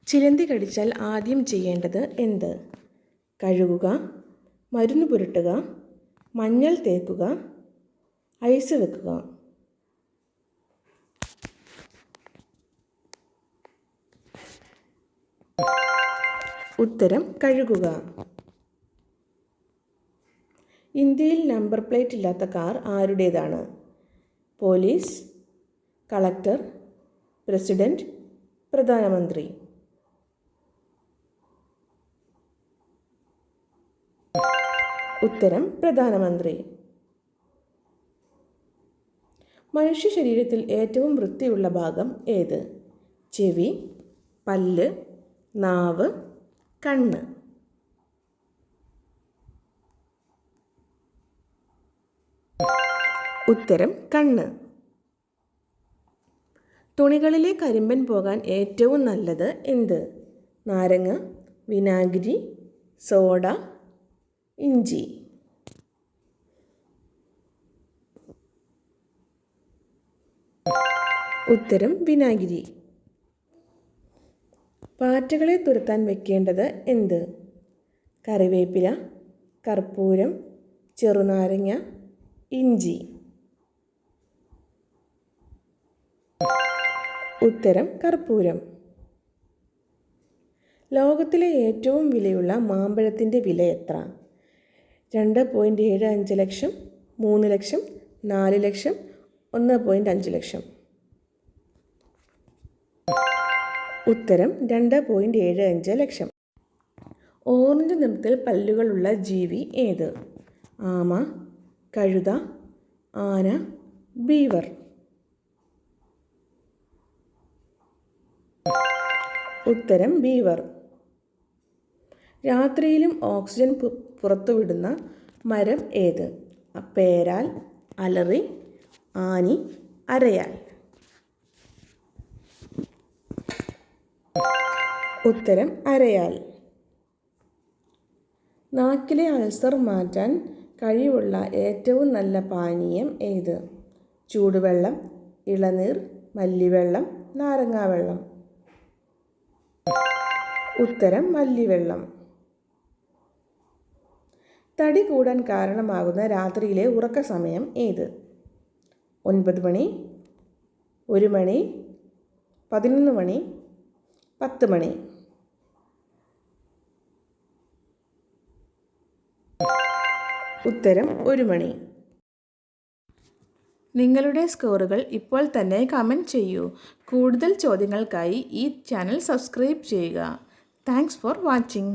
ചിലന്തി കടിച്ചാൽ ആദ്യം ചെയ്യേണ്ടത് എന്ത്? കഴുകുക, മരുന്ന് പുരട്ടുക, മഞ്ഞൾ തേക്കുക, ഐസ് വെക്കുക. ഉത്തരം കഴുകുക. ഇന്ത്യയിൽ നമ്പർ പ്ലേറ്റ് ഇല്ലാത്ത കാർ ആരുടേതാണ്? പോലീസ്, കളക്ടർ, പ്രസിഡന്റ്, പ്രധാനമന്ത്രി. ഉത്തരം പ്രധാനമന്ത്രി. മനുഷ്യ ശരീരത്തിൽ ഏറ്റവും വൃത്തിയുള്ള ഭാഗം ഏത്? ചെവി, പല്ല്, നാവ്, കണ്ണ്. ഉത്തരം കണ്ണ്. തുണികളിലെ കരിമ്പൻ പോകാൻ ഏറ്റവും നല്ലത് എന്ത്? നാരങ്ങ, വിനാഗിരി, സോഡ, ഇഞ്ചി. ഉത്തരം വിനാഗിരി. പാറ്റകളെ തുരത്താൻ വെക്കേണ്ടത് എന്ത്? കറിവേപ്പില, കർപ്പൂരം, ചെറുനാരങ്ങ, ഇഞ്ചി. ഉത്തരം കർപ്പൂരം. ലോകത്തിലെ ഏറ്റവും വിലയുള്ള മാമ്പഴത്തിൻ്റെ വില എത്ര? 2.75 ലക്ഷം, 3 ലക്ഷം, 4 ലക്ഷം, 1.5 ലക്ഷം. ഉത്തരം 2.75 ലക്ഷം. ഓറഞ്ച് നിറത്തിൽ പല്ലുകളുള്ള ജീവി ഏത്? ആമ, കഴുത, ആന, ബീവർ. ഉത്തരം ബീവർ. രാത്രിയിലും ഓക്സിജൻ പുറത്തുവിടുന്ന മരം ഏത്? പേരാൽ, അലറി, ആനി, അരയാൽ. ഉത്തരം അരയാൽ. നാക്കിലെ അൾസർ മാറ്റാൻ കഴിവുള്ള ഏറ്റവും നല്ല പാനീയം ഏത്? ചൂടുവെള്ളം, ഇളനീർ, മല്ലിവെള്ളം, നാരങ്ങാവെള്ളം. ഉത്തരം മല്ലിവെള്ളം. തടി കൂടാൻ കാരണമാകുന്ന രാത്രിയിലെ ഉറക്ക സമയം ഏത്? 9 മണി, 1 മണി, 11 മണി, 10 മണി. ഉത്തരം 1 മണി. നിങ്ങളുടെ സ്കോറുകൾ ഇപ്പോൾ തന്നെ കമൻറ്റ് ചെയ്യൂ. കൂടുതൽ ചോദ്യങ്ങൾക്കായി ഈ ചാനൽ സബ്സ്ക്രൈബ് ചെയ്യുക. Thanks for watching.